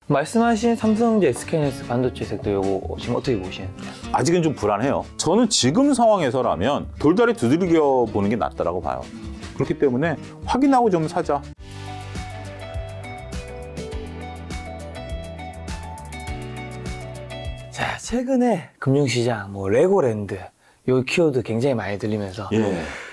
말씀하신 삼성전자 SK하이닉스 반도체 섹터 요거 지금 어떻게 보시는지? 아직은 좀 불안해요. 저는 지금 상황에서라면 돌다리 두들겨 보는 게 낫다라고 봐요. 그렇기 때문에 확인하고 좀 사자. 자, 최근에 금융시장, 레고랜드 요 키워드 굉장히 많이 들리면서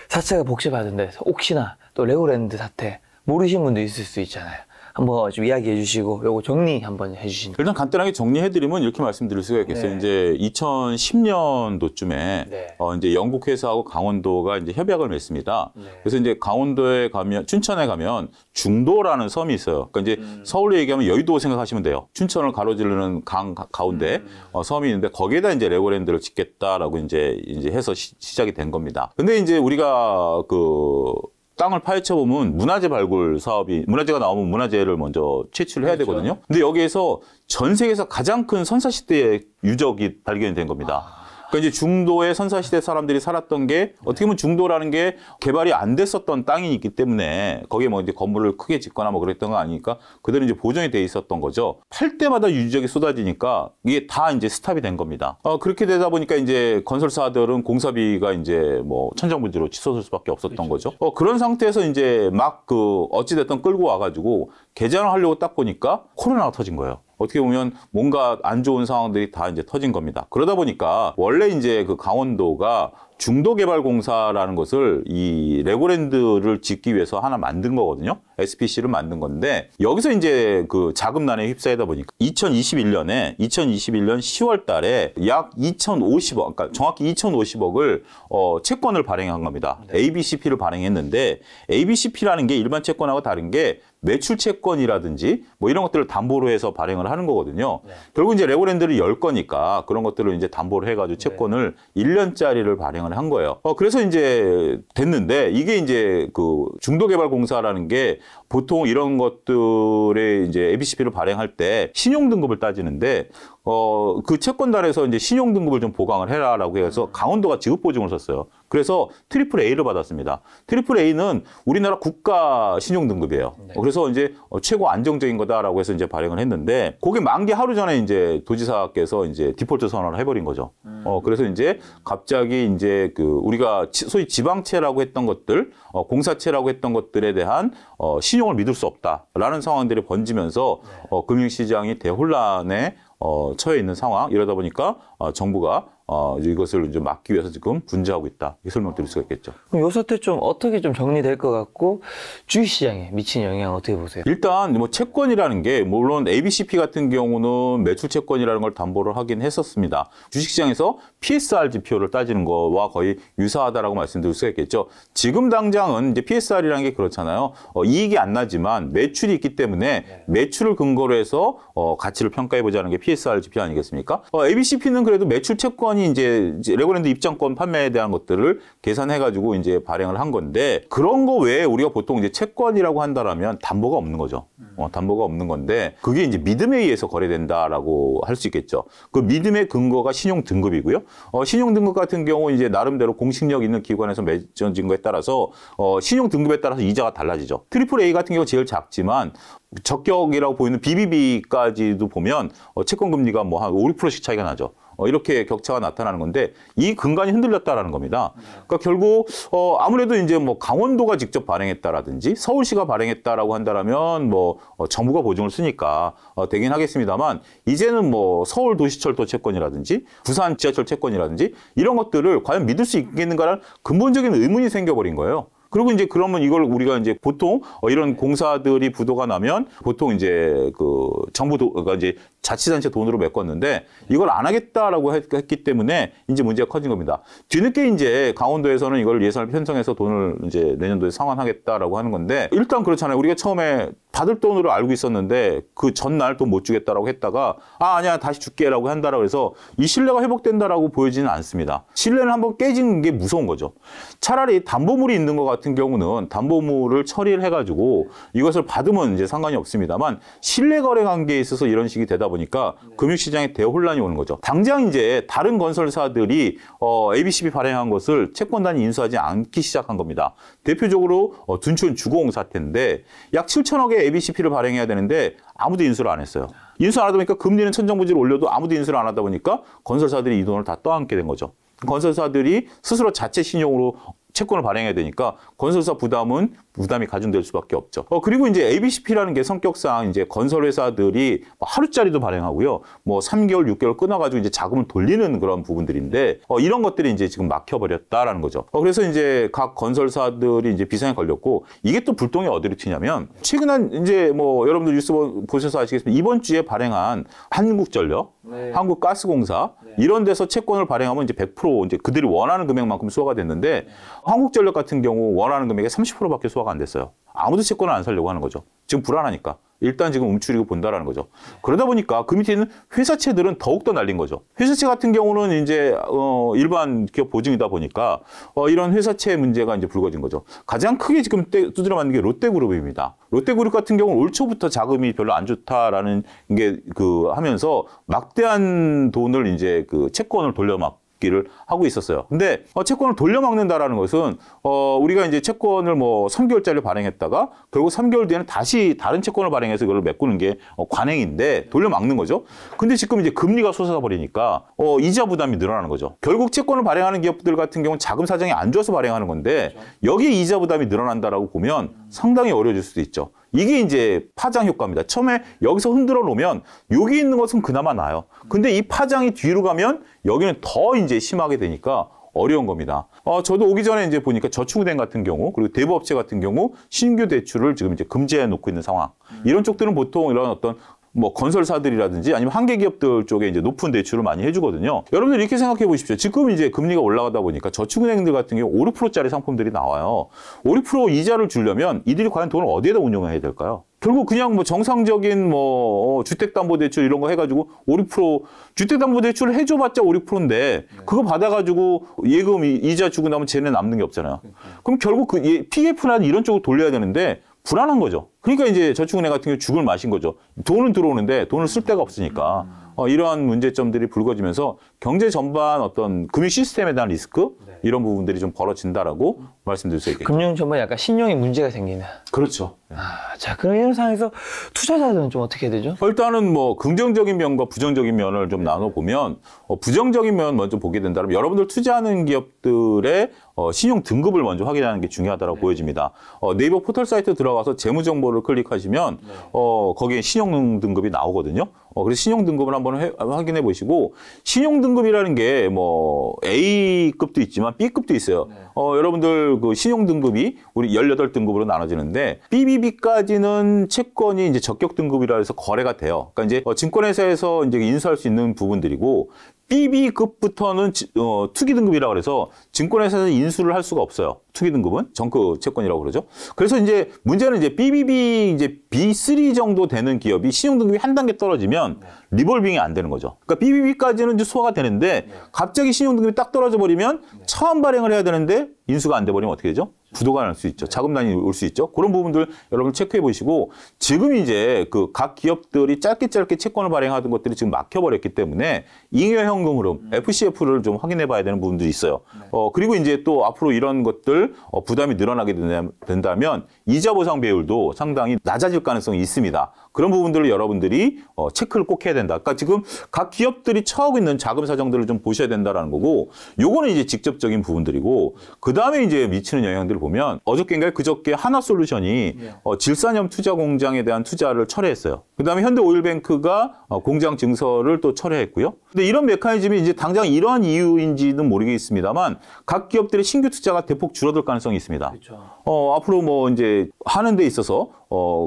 자체가 복잡하던데 혹시나 또 레고랜드 사태 모르시는 분도 있을 수 있잖아요. 한번 좀 이야기해 주시고 요거 정리 한번 해주시면. 일단 간단하게 정리해드리면 이렇게 말씀드릴 수가 있겠어요. 이제 2010년도쯤에 이제 영국 회사하고 강원도가 이제 협약을 맺습니다. 그래서 이제 강원도에 가면, 춘천에 가면 중도라는 섬이 있어요. 그러니까 이제 서울로 얘기하면 여의도 생각하시면 돼요. 춘천을 가로지르는 강 가운데 섬이 있는데 거기에다 이제 레고랜드를 짓겠다라고 이제 해서 시작이 된 겁니다. 근데 이제 우리가 땅을 파헤쳐 보면 문화재 발굴 사업이, 문화재가 나오면 문화재를 먼저 채취를 해야 되거든요. 근데 여기에서 전 세계에서 가장 큰 선사시대의 유적이 발견이 된 겁니다. 그러니까 이제 중도의 선사시대 사람들이 살았던 게 어떻게 보면 중도라는 게 개발이 안 됐었던 땅이 있기 때문에 거기에 이제 건물을 크게 짓거나 그랬던 거 아니니까 그대로 이제 보존이 돼 있었던 거죠. 팔 때마다 유적이 쏟아지니까 이게 다 이제 스탑이 된 겁니다. 그렇게 되다 보니까 이제 건설사들은 공사비가 이제 천정부지로 치솟을 수밖에 없었던 거죠. 그런 상태에서 이제 막 어찌됐든 끌고 와가지고 개장을 하려고 딱 보니까 코로나가 터진 거예요. 어떻게 보면 뭔가 안 좋은 상황들이 다 이제 터진 겁니다. 그러다 보니까 원래 이제 강원도가 중도개발공사라는 것을 이 레고랜드를 짓기 위해서 하나 만든 거거든요. SPC를 만든 건데 여기서 이제 자금난에 휩싸이다 보니까 2021년 10월 달에 약 2,050억, 그러니까 정확히 2,050억을 채권을 발행한 겁니다. ABCP를 발행했는데 ABCP라는 게 일반 채권하고 다른 게 매출 채권이라든지 이런 것들을 담보로 해서 발행을 하는 거거든요. 결국 이제 레고랜드를 열 거니까 그런 것들을 이제 담보로 해가지고 채권을 1년짜리를 발행을 한 거예요. 그래서 이제 됐는데 이게 이제 중도개발공사라는 게 보통 이런 것들의 이제 ABCP를 발행할 때 신용등급을 따지는데 그 채권단에서 이제 신용등급을 좀 보강을 해라라고 해서 강원도가 지급보증을 썼어요. 그래서 트리플 A를 받았습니다. 트리플 A는 우리나라 국가 신용등급이에요. 그래서 이제 최고 안정적인 거다라고 해서 이제 발행을 했는데 그게 만기 하루 전에 이제 도지사께서 이제 디폴트 선언을 해버린 거죠. 그래서 이제 갑자기 이제 우리가 소위 지방채라고 했던 것들, 공사채라고 했던 것들에 대한 신용을 믿을 수 없다라는 상황들이 번지면서 금융시장이 대혼란에 처해 있는 상황. 이러다 보니까 정부가 이것을 이제 막기 위해서 지금 분주하고 있다. 이 설명드릴 수가 있겠죠. 그럼 이 사태 좀 어떻게 좀 정리될 것 같고 주식시장에 미친 영향 어떻게 보세요? 일단 채권이라는 게 물론 ABCP 같은 경우는 매출 채권이라는 걸 담보를 하긴 했었습니다. 주식시장에서 PSR 지표를 따지는 거와 거의 유사하다라고 말씀드릴 수가 있겠죠. 지금 당장은 이제 PSR이라는 게 그렇잖아요. 이익이 안 나지만 매출이 있기 때문에 매출을 근거로 해서 가치를 평가해 보자는 게 PSR 지표 아니겠습니까? ABCP는 그래도 매출 채권이 이제 레고랜드 입장권 판매에 대한 것들을 계산해가지고 이제 발행을 한 건데 그런 거 외에 우리가 보통 이제 채권이라고 한다라면 담보가 없는 거죠. 담보가 없는 건데 그게 이제 믿음에 의해서 거래된다라고 할 수 있겠죠. 그 믿음의 근거가 신용 등급이고요. 신용 등급 같은 경우 이제 나름대로 공식력 있는 기관에서 맺어진 거에 따라서 신용 등급에 따라서 이자가 달라지죠. 트리플 A 같은 경우 제일 작지만 적격이라고 보이는 BBB까지도 보면 채권 금리가 한 5, 6%씩 차이가 나죠. 이렇게 격차가 나타나는 건데 이 근간이 흔들렸다라는 겁니다. 그러니까 결국 아무래도 이제 강원도가 직접 발행했다라든지 서울시가 발행했다라고 한다라면 정부가 보증을 쓰니까 되긴 하겠습니다만 이제는 서울 도시철도 채권이라든지 부산 지하철 채권이라든지 이런 것들을 과연 믿을 수 있겠는가라는 근본적인 의문이 생겨버린 거예요. 그리고 이제 그러면 이걸 우리가 이제 보통 이런 공사들이 부도가 나면 보통 이제 정부가 이제 자치단체 돈으로 메꿨는데 이걸 안 하겠다라고 했기 때문에 이제 문제가 커진 겁니다. 뒤늦게 이제 강원도에서는 이걸 예산을 편성해서 돈을 이제 내년도에 상환하겠다라고 하는 건데 일단 그렇잖아요. 우리가 처음에 받을 돈으로 알고 있었는데 그 전날 돈 못 주겠다라고 했다가 아니야 다시 줄게라고 한다라고 해서 이 신뢰가 회복된다라고 보여지는 않습니다. 신뢰는 한번 깨진 게 무서운 거죠. 차라리 담보물이 있는 것 같은 경우는 담보물을 처리를 해가지고 이것을 받으면 이제 상관이 없습니다만 신뢰 거래 관계에 있어서 이런 식이 되다 보니까 금융시장에 대혼란이 오는 거죠. 당장 이제 다른 건설사들이 ABCP 발행한 것을 채권단이 인수하지 않기 시작한 겁니다. 대표적으로 둔촌 주공 사태인데 약 7천억의 ABCP를 발행해야 되는데 아무도 인수를 안 했어요. 인수 안 하다 보니까 금리는 천정부지를 올려도 아무도 인수를 안 하다 보니까 건설사들이 이 돈을 다 떠안게 된 거죠. 건설사들이 스스로 자체 신용으로 채권을 발행해야 되니까 건설사 부담이 가중될 수밖에 없죠. 그리고 이제 ABCP라는 게 성격상 이제 건설 회사들이 하루짜리도 발행하고요. 뭐 3개월, 6개월 끊어가지고 이제 자금을 돌리는 그런 부분들인데 이런 것들이 이제 지금 막혀버렸다라는 거죠. 그래서 이제 각 건설사들이 이제 비상에 걸렸고 이게 또 불똥이 어디로 튀냐면 최근에 이제 뭐 여러분들 뉴스 보셔서 아시겠지만 이번 주에 발행한 한국전력, 네. 한국가스공사 이런 데서 채권을 발행하면 이제 100% 이제 그들이 원하는 금액만큼 수화가 됐는데 한국전력 같은 경우 원하는 금액의 30%밖에 수화가 안 됐어요. 아무도 채권을 안 사려고 하는 거죠. 지금 불안하니까. 일단 지금 움츠리고 본다라는 거죠. 그러다 보니까 그 밑에 있는 회사채들은 더욱더 날린 거죠. 회사채 같은 경우는 이제 일반 기업 보증이다 보니까 이런 회사채 문제가 이제 불거진 거죠. 가장 크게 지금 두드려 맞는 게 롯데그룹입니다. 롯데그룹 같은 경우는 올 초부터 자금이 별로 안 좋다라는 게 하면서 막대한 돈을 이제 채권을 돌려막기를 하고 있었어요. 근데 채권을 돌려막는다라는 것은 우리가 이제 채권을 뭐 3개월짜리 발행했다가 결국 3개월 뒤에는 다시 다른 채권을 발행해서 이걸 메꾸는 게 관행인데 돌려막는 거죠. 근데 지금 이제 금리가 솟아 버리니까 이자 부담이 늘어나는 거죠. 결국 채권을 발행하는 기업들 같은 경우는 자금 사정이 안 좋아서 발행하는 건데 여기에 이자 부담이 늘어난다라고 보면 상당히 어려워질 수도 있죠. 이게 이제 파장 효과입니다. 처음에 여기서 흔들어 놓으면 여기 있는 것은 그나마 나아요. 근데 이 파장이 뒤로 가면 여기는 더 이제 심하게 되니까 어려운 겁니다. 저도 오기 전에 이제 보니까 저축은행 같은 경우 그리고 대부업체 같은 경우 신규 대출을 지금 이제 금지해 놓고 있는 상황. 이런 쪽들은 보통 이런 어떤 뭐 건설사들이라든지 아니면 한계 기업들 쪽에 이제 높은 대출을 많이 해주거든요. 여러분들 이렇게 생각해 보십시오. 지금 이제 금리가 올라가다 보니까 저축은행들 같은 경우 5, 6%짜리 상품들이 나와요. 5, 6% 이자를 주려면 이들이 과연 돈을 어디에다 운용해야 될까요? 결국 그냥 뭐 정상적인 뭐 주택담보대출 이런 거 해가지고 5, 6% 주택담보대출을 해줘봤자 5, 6%인데 그거 받아가지고 예금 이자 주고 나면 쟤네 남는 게 없잖아요. 그럼 결국 PF나 이런 쪽으로 돌려야 되는데 불안한 거죠. 그러니까 이제 저축은행 같은 경우 죽을 맛인 거죠. 돈은 들어오는데 돈을 쓸 데가 없으니까 이러한 문제점들이 불거지면서 경제 전반 어떤 금융 시스템에 대한 리스크 이런 부분들이 좀 벌어진다라고 말씀드릴 수 있겠죠. 금융 전반 약간 신용에 문제가 생기는. 그렇죠. 자, 그럼 이런 상황에서 투자자들은 좀 어떻게 해야 되죠? 일단은 뭐 긍정적인 면과 부정적인 면을 좀 나눠보면 부정적인 면 먼저 보게 된다면 여러분들 투자하는 기업들의 신용 등급을 먼저 확인하는 게 중요하다고 보여집니다. 네이버 포털 사이트 들어가서 재무 정보를 클릭하시면 거기에 신용 등급이 나오거든요. 그래서 신용 등급을 한번 확인해 보시고 신용 등급이라는 게 뭐 A급도 있지만 B급도 있어요. 여러분들 그 신용 등급이 우리 18등급으로 나눠지는데 BBB까지는 채권이 이제 적격 등급이라 해서 거래가 돼요. 그러니까 이제 증권회사에서 이제 인수할 수 있는 부분들이고 BB급부터는 투기 등급이라고 그래서 증권회사에서 인수를 할 수가 없어요. 투기 등급은 정크 채권이라고 그러죠. 그래서 이제 문제는 이제 BBB 이제 B3 정도 되는 기업이 신용 등급이 한 단계 떨어지면 리볼빙이 안 되는 거죠. 그러니까 BBB까지는 이제 소화가 되는데 갑자기 신용 등급이 딱 떨어져 버리면 처음 발행을 해야 되는데 인수가 안 돼 버리면 어떻게 되죠? 부도가 날 수 있죠. 자금난이 올 수 있죠. 그런 부분들 여러분 체크해 보시고 지금 이제 그 각 기업들이 짧게 채권을 발행하던 것들이 지금 막혀버렸기 때문에 잉여현금 흐름, FCF를 좀 확인해 봐야 되는 부분들이 있어요. 그리고 이제 또 앞으로 이런 것들 부담이 늘어나게 된다면 이자 보상 배율도 상당히 낮아질 가능성이 있습니다. 그런 부분들을 여러분들이 체크를 꼭 해야 된다. 그러니까 지금 각 기업들이 처하고 있는 자금 사정들을 좀 보셔야 된다라는 거고 요거는 이제 직접적인 부분들이고 그다음에 이제 미치는 영향들을 보면 어저께인가요? 그저께 하나솔루션이 질산염 투자 공장에 대한 투자를 철회했어요. 그다음에 현대오일뱅크가 공장 증설을 또 철회했고요. 근데 이런 메커니즘이 이제 당장 이러한 이유인지는 모르겠습니다만 각 기업들의 신규 투자가 대폭 줄어들 가능성이 있습니다. 그렇죠. 앞으로 뭐 이제 하는 데 있어서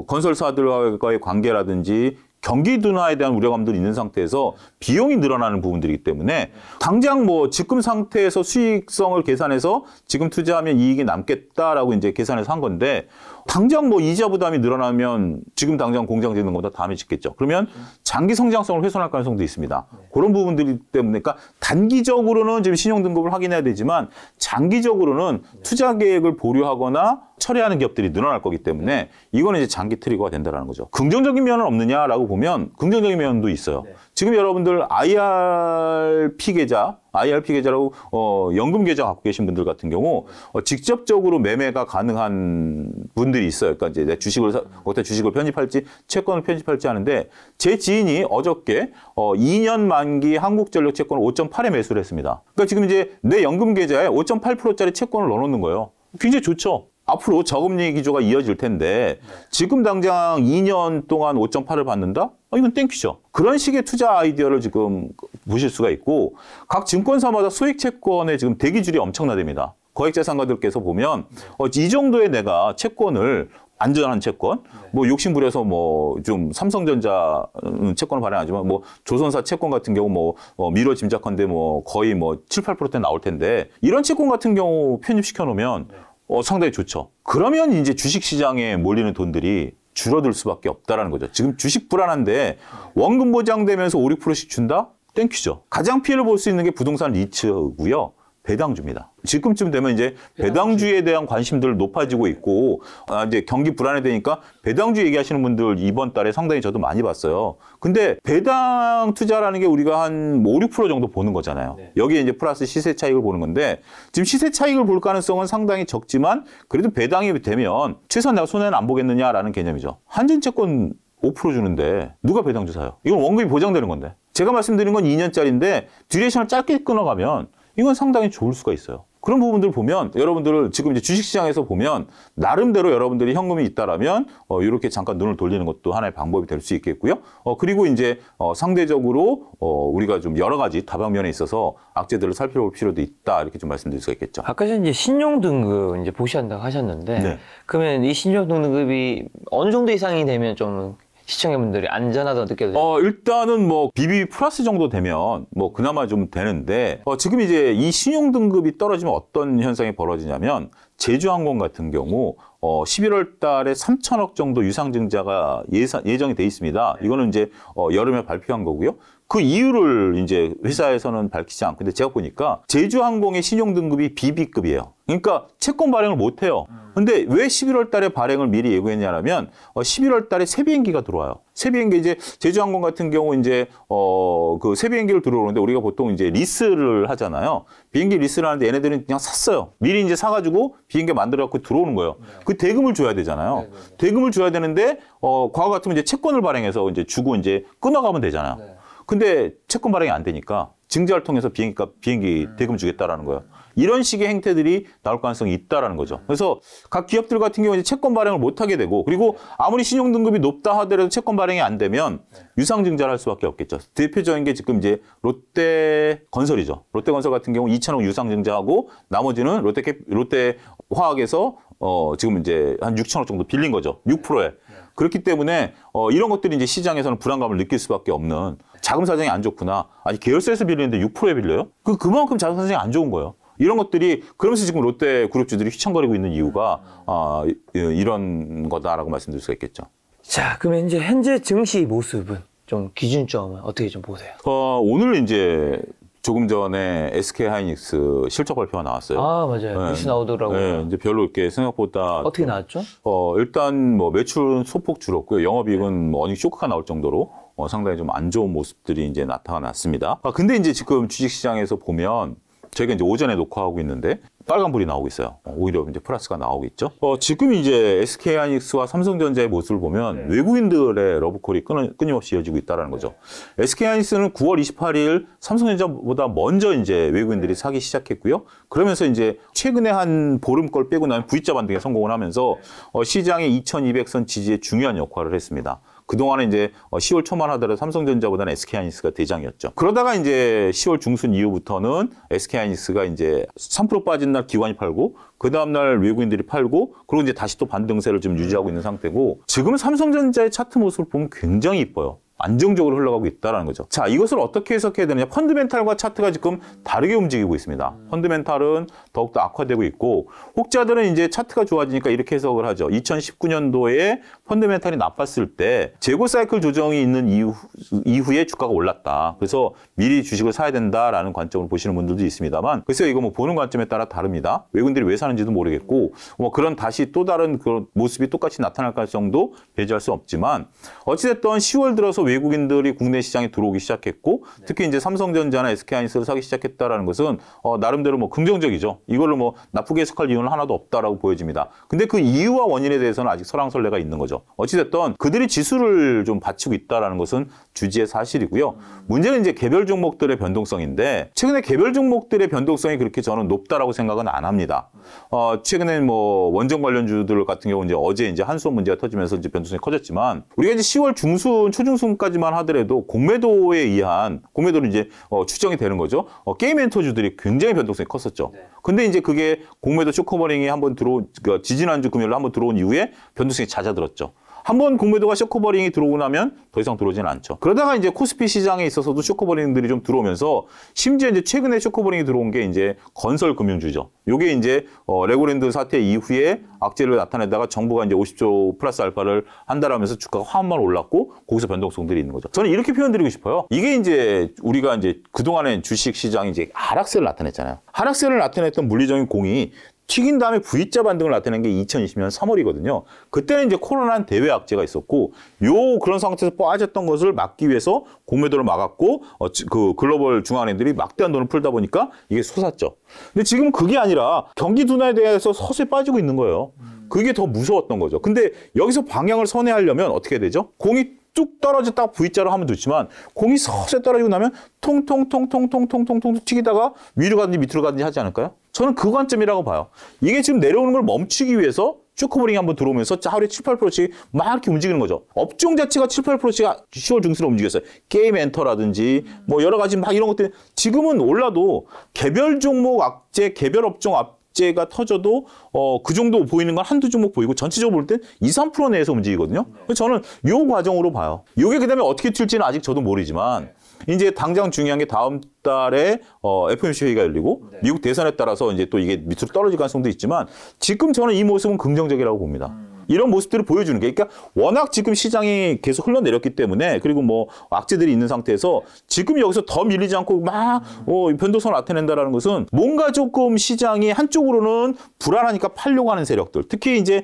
건설사들과의 관계라든지 경기 둔화에 대한 우려감들이 있는 상태에서 비용이 늘어나는 부분들이기 때문에 당장 뭐 지금 상태에서 수익성을 계산해서 지금 투자하면 이익이 남겠다라고 이제 계산해서 한 건데 당장 뭐 이자 부담이 늘어나면 지금 당장 공장 짓는 것보다 다음에 짓겠죠. 그러면 장기 성장성을 훼손할 가능성도 있습니다. 그런 부분들이 때문에 그러니까 단기적으로는 지금 신용 등급을 확인해야 되지만 장기적으로는 투자 계획을 보류하거나 철회하는 기업들이 늘어날 거기 때문에 이거는 이제 장기 트리거가 된다는 거죠. 긍정적인 면은 없느냐라고 보면 긍정적인 면도 있어요. 지금 여러분들 IRP 계좌 IRP 계좌라고 연금 계좌 갖고 계신 분들 같은 경우 직접적으로 매매가 가능한 분들이 있어요. 그러니까 이제 내 주식을 어떤 주식을 편입할지 채권을 편입할지 하는데 제 지인이 어저께 2년 만기 한국전력 채권을 5.8에 매수를 했습니다. 그러니까 지금 이제 내 연금 계좌에 5.8%짜리 채권을 넣어놓는 거예요. 굉장히 좋죠. 앞으로 저금리 기조가 이어질 텐데 지금 당장 2년 동안 5.8을 받는다? 이건 땡큐죠. 그런 식의 투자 아이디어를 지금 보실 수가 있고 각 증권사마다 소액 채권의 지금 대기줄이 엄청나답니다. 거액자산가들께서 보면 이 정도의 내가 채권을 안전한 채권, 뭐 욕심 부려서 뭐 좀 삼성전자 채권을 발행하지만 뭐 조선사 채권 같은 경우 뭐 미뤄 짐작컨대 뭐 거의 뭐 7, 8%대 나올 텐데 이런 채권 같은 경우 편입시켜 놓으면 상당히 좋죠. 그러면 이제 주식시장에 몰리는 돈들이 줄어들 수밖에 없다라는 거죠. 지금 주식 불안한데 원금 보장되면서 5, 6%씩 준다? 땡큐죠. 가장 피해를 볼 수 있는 게 부동산 리츠고요. 배당주입니다. 지금쯤 되면 이제 배당주에 대한 관심들 높아지고 있고 이제 경기 불안해되니까 배당주 얘기하시는 분들 이번 달에 상당히 저도 많이 봤어요. 근데 배당 투자라는 게 우리가 한 5, 6% 정도 보는 거잖아요. 네. 여기에 이제 플러스 시세 차익을 보는 건데 지금 시세 차익을 볼 가능성은 상당히 적지만 그래도 배당이 되면 최소한 내가 손해는 안 보겠느냐라는 개념이죠. 한진채권 5% 주는데 누가 배당주 사요? 이건 원금이 보장되는 건데. 제가 말씀드린 건 2년짜리인데 듀레이션을 짧게 끊어가면 이건 상당히 좋을 수가 있어요. 그런 부분들 보면 여러분들 지금 이제 주식시장에서 보면 나름대로 여러분들이 현금이 있다라면 이렇게 잠깐 눈을 돌리는 것도 하나의 방법이 될 수 있겠고요. 그리고 이제 상대적으로 우리가 좀 여러 가지 다방면에 있어서 악재들을 살펴볼 필요도 있다 이렇게 좀 말씀드릴 수가 있겠죠. 아까 전에 이제 신용등급 이제 보셔야 한다고 하셨는데 네. 그러면 이 신용등급이 어느 정도 이상이 되면 좀 시청자분들이 안전하다고 느껴져요? 일단은 뭐 BB 플러스 정도 되면 뭐 그나마 좀 되는데 지금 이제 이 신용 등급이 떨어지면 어떤 현상이 벌어지냐면 제주항공 같은 경우 11월 달에 3천억 정도 유상증자가 예정이 돼 있습니다. 이거는 이제 여름에 발표한 거고요. 그 이유를 이제 회사에서는 밝히지 않고 근데 제가 보니까 제주항공의 신용 등급이 BB급이에요. 그러니까 채권 발행을 못 해요. 근데 왜 11월 달에 발행을 미리 예고했냐면 11월 달에 새 비행기가 들어와요. 새 비행기 이제 제주항공 같은 경우 이제 그 새 비행기를 들어오는데 우리가 보통 이제 리스를 하잖아요. 비행기 리스를 하는데 얘네들은 그냥 샀어요. 미리 이제 사가지고 비행기 만들어 갖고 들어오는 거예요. 그 대금을 줘야 되잖아요. 대금을 줘야 되는데 과거 같으면 이제 채권을 발행해서 이제 주고 이제 끊어가면 되잖아요. 근데 채권 발행이 안 되니까 증자를 통해서 비행기 대금 주겠다라는 거예요. 이런 식의 행태들이 나올 가능성이 있다라는 거죠. 그래서 각 기업들 같은 경우는 채권 발행을 못 하게 되고 그리고 아무리 신용 등급이 높다 하더라도 채권 발행이 안 되면 유상증자를 할 수밖에 없겠죠. 대표적인 게 지금 이제 롯데건설이죠. 롯데건설 같은 경우 2천억 유상증자하고 나머지는 롯데화학에서 지금 이제 한 6천억 정도 빌린 거죠. 6%에. 그렇기 때문에 이런 것들이 이제 시장에서는 불안감을 느낄 수밖에 없는 자금 사정이 안 좋구나. 아니 계열사에서 빌리는데 6%에 빌려요? 그만큼 자금 사정이 안 좋은 거예요. 이런 것들이 그러면서 지금 롯데 그룹주들이 휘청거리고 있는 이유가 이런 거다라고 말씀드릴 수가 있겠죠. 자, 그러면 이제 현재 증시 모습은 좀 기준점은 어떻게 좀 보세요? 오늘 이제 조금 전에 SK하이닉스 실적 발표가 나왔어요. 아, 맞아요. 네. 뉴스 나오더라고요. 네, 이제 별로 이렇게 생각보다 어떻게 나왔죠? 일단 뭐 매출은 소폭 줄었고요. 영업이익은 뭐 어닝 쇼크가 나올 정도로 상당히 좀 안 좋은 모습들이 이제 나타났습니다. 근데 이제 지금 주식시장에서 보면 저희가 이제 오전에 녹화하고 있는데 빨간불이 나오고 있어요. 오히려 이제 플러스가 나오겠죠. 지금 이제 SK하이닉스와 삼성전자의 모습을 보면 외국인들의 러브콜이 끊임없이 이어지고 있다는 거죠. SK하이닉스는 9월 28일 삼성전자보다 먼저 이제 외국인들이 사기 시작했고요. 그러면서 이제 최근에 한 보름걸 빼고 나면 V자 반등에 성공을 하면서 시장의 2200선 지지에 중요한 역할을 했습니다. 그동안은 이제 10월 초만 하더라도 삼성전자보다는 SK하이닉스가 대장이었죠. 그러다가 이제 10월 중순 이후부터는 SK하이닉스가 이제 3% 빠진 날 기관이 팔고 그 다음날 외국인들이 팔고 그리고 이제 다시 또 반등세를 좀 유지하고 있는 상태고 지금은 삼성전자의 차트 모습을 보면 굉장히 이뻐요. 안정적으로 흘러가고 있다는 거죠. 자, 이것을 어떻게 해석해야 되느냐. 펀드멘탈과 차트가 지금 다르게 움직이고 있습니다. 펀드멘탈은 더욱더 악화되고 있고 혹자들은 이제 차트가 좋아지니까 이렇게 해석을 하죠. 2019년도에 펀드멘탈이 나빴을 때 재고 사이클 조정이 있는 이후에 주가가 올랐다. 그래서 미리 주식을 사야 된다라는 관점을 보시는 분들도 있습니다만 그래서 이거 뭐 보는 관점에 따라 다릅니다. 외국인들이 왜 사는지도 모르겠고 뭐 그런 다시 또 다른 그런 모습이 똑같이 나타날 가능성도 배제할 수 없지만 어찌됐든 10월 들어서 외국인들이 국내 시장에 들어오기 시작했고 특히 이제 삼성전자나 SK하이닉스를 사기 시작했다라는 것은 나름대로 뭐 긍정적이죠. 이걸로 뭐 나쁘게 해석할 이유는 하나도 없다라고 보여집니다. 근데 그 이유와 원인에 대해서는 아직 설왕설래가 있는 거죠. 어찌됐든 그들이 지수를 좀 받치고 있다라는 것은 주지의 사실이고요. 문제는 이제 개별 종목들의 변동성인데 최근에 개별 종목들의 변동성이 그렇게 저는 높다라고 생각은 안 합니다. 최근에 뭐 원전 관련주들 같은 경우 이제 어제 이제 한수원 문제가 터지면서 이제 변동성이 커졌지만 우리가 이제 10월 중순, 초중순까지만 하더라도 공매도에 의한 공매도는 이제 추정이 되는 거죠. 게임 엔터주들이 굉장히 변동성이 컸었죠. 근데 이제 그게 공매도 쇼커버링이 한번 그러니까 지지난주 금요일로 한번 들어온 이후에 변동성이 잦아들었죠. 한번 공매도가 쇼커버링이 들어오고 나면 더 이상 들어오지는 않죠. 그러다가 이제 코스피 시장에 있어서도 쇼커버링들이 좀 들어오면서 심지어 이제 최근에 쇼커버링이 들어온 게 이제 건설 금융주죠. 요게 이제 레고랜드 사태 이후에 악재를 나타내다가 정부가 이제 50조 플러스 알파를 한다라면서 주가가 화한번 올랐고 거기서 변동성들이 있는 거죠. 저는 이렇게 표현드리고 싶어요. 이게 이제 우리가 이제 그동안에 주식 시장이 이제 하락세를 나타냈잖아요. 하락세를 나타냈던 물리적인 공이 튀긴 다음에 V자 반등을 나타낸 게 2020년 3월이거든요. 그때는 이제 코로나 대외 악재가 있었고, 그런 상태에서 빠졌던 것을 막기 위해서 공매도를 막았고, 그 글로벌 중앙은행들이 막대한 돈을 풀다 보니까 이게 솟았죠. 근데 지금 그게 아니라 경기 둔화에 대해서 서서히 빠지고 있는 거예요. 그게 더 무서웠던 거죠. 근데 여기서 방향을 선회하려면 어떻게 되죠? 공이 뚝 떨어졌다가 V자로 하면 좋지만 공이 서서히 떨어지고 나면 통통통통통통통통 튀기다가 위로 가든지 밑으로 가든지 하지 않을까요? 저는 그 관점이라고 봐요. 이게 지금 내려오는 걸 멈추기 위해서 쇼커버링이 한번 들어오면서 하루에 7, 8%씩 막 이렇게 움직이는 거죠. 업종 자체가 7, 8%씩 10월 중순에 움직였어요. 게임 엔터라든지 뭐 여러 가지 막 이런 것들 지금은 올라도 개별 종목 악재, 개별 업종 악재가 터져도 그 정도 보이는 건 한두 종목 보이고 전체적으로 볼 땐 2, 3% 내에서 움직이거든요. 그래서 저는 요 과정으로 봐요. 요게 그다음에 어떻게 튈지는 아직 저도 모르지만 이제 당장 중요한 게 다음 달에 FOMC 회의가 열리고 미국 대선에 따라서 이제 또 이게 밑으로 떨어질 가능성도 있지만 지금 저는 이 모습은 긍정적이라고 봅니다. 이런 모습들을 보여주는 게 그러니까 워낙 지금 시장이 계속 흘러내렸기 때문에 그리고 뭐 악재들이 있는 상태에서 지금 여기서 더 밀리지 않고 막 변동성을 나타낸다라는 것은 뭔가 조금 시장이 한쪽으로는 불안하니까 팔려고 하는 세력들 특히 이제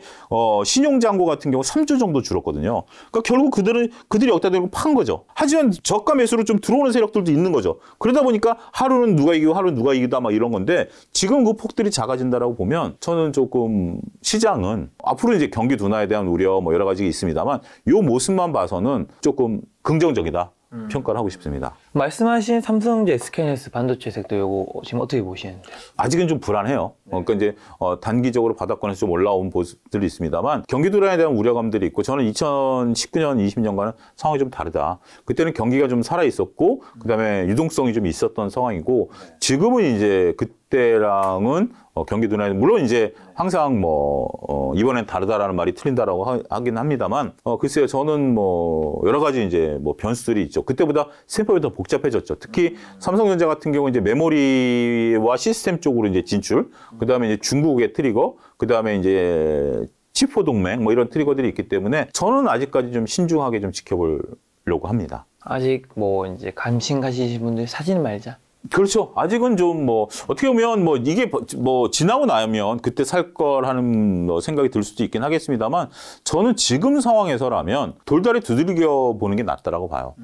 신용잔고 같은 경우 3조 정도 줄었거든요. 그러니까 결국 그들이 여기다 대고 판 거죠. 하지만 저가 매수로 좀 들어오는 세력들도 있는 거죠. 그러다 보니까 하루는 누가 이기고 하루는 누가 이기다 막 이런 건데 지금 그 폭들이 작아진다라고 보면 저는 조금 시장은 앞으로 이제 경기 둔화에 대한 우려 뭐 여러 가지 있습니다만 이 모습만 봐서는 조금 긍정적이다 평가를 하고 싶습니다. 말씀하신 삼성전자, SK하이닉스 반도체 섹터 요거 지금 어떻게 보시는데요? 아직은 좀 불안해요. 그러니까 이제 단기적으로 바닥권에서 좀 올라온 모습들이 있습니다만 경기 둔화에 대한 우려감들이 있고 저는 2019년, 20년과는 상황이 좀 다르다. 그때는 경기가 좀 살아 있었고 그다음에 유동성이 좀 있었던 상황이고 지금은 이제 그때랑은 경기 둔화에 물론 이제 항상 뭐 이번엔 다르다라는 말이 틀린다라고 하긴 합니다만 글쎄요 저는 뭐 여러 가지 이제 뭐 변수들이 있죠. 그때보다 셈법이 더 복잡해졌죠. 특히 삼성전자 같은 경우 이제 메모리와 시스템 쪽으로 이제 진출, 그다음에 이제 중국의 트리거, 그다음에 이제 치포 동맹 뭐 이런 트리거들이 있기 때문에 저는 아직까지 좀 신중하게 좀 지켜보려고 합니다. 아직 뭐 이제 관심 가지신 분들 사지는 말자. 그렇죠. 아직은 좀 뭐 어떻게 보면 뭐 이게 뭐 지나고 나면 그때 살 걸 하는 생각이 들 수도 있긴 하겠습니다만 저는 지금 상황에서라면 돌다리 두들겨 보는 게 낫다라고 봐요.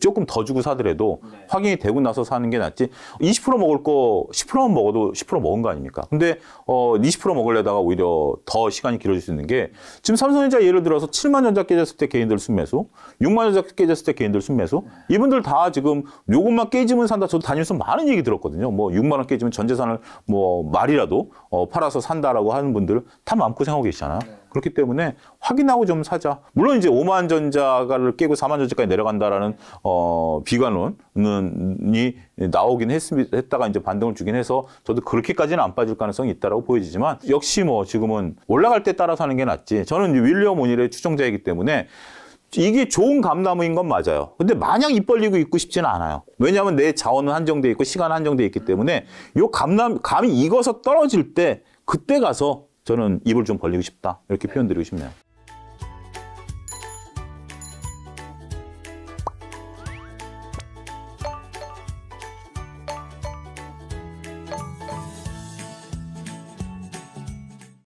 조금 더 주고 사더라도 확인이 되고 나서 사는 게 낫지. 20% 먹을 거 10%만 먹어도 10% 먹은 거 아닙니까? 근데 20% 먹으려다가 오히려 더 시간이 길어질 수 있는 게 지금 삼성전자 예를 들어서 7만 전자 깨졌을 때 개인들 순매수, 6만 전자 깨졌을 때 개인들 순매수, 이분들 다 지금 요것만 깨지면 산다. 저도 다니면서 많은 얘기 들었거든요. 뭐 6만 원 깨지면 전 재산을 뭐 말이라도 팔아서 산다라고 하는 분들 다 마음고생하고 계시잖아요. 그렇기 때문에 확인하고 좀 사자. 물론 이제 5만 전자를 깨고 4만 전자까지 내려간다라는 비관론이 나오긴 했다가 이제 반등을 주긴 해서 저도 그렇게까지는 안 빠질 가능성이 있다라고 보여지지만 역시 뭐 지금은 올라갈 때 따라서 하는 게 낫지. 저는 윌리엄 오닐의 추종자이기 때문에 이게 좋은 감나무인 건 맞아요. 근데 마냥 입 벌리고 있고 싶지는 않아요. 왜냐하면 내 자원은 한정돼 있고 시간은 한정돼 있기 때문에 요 감이 익어서 떨어질 때 그때 가서 저는 입을 좀 벌리고 싶다. 이렇게 표현드리고 싶네요.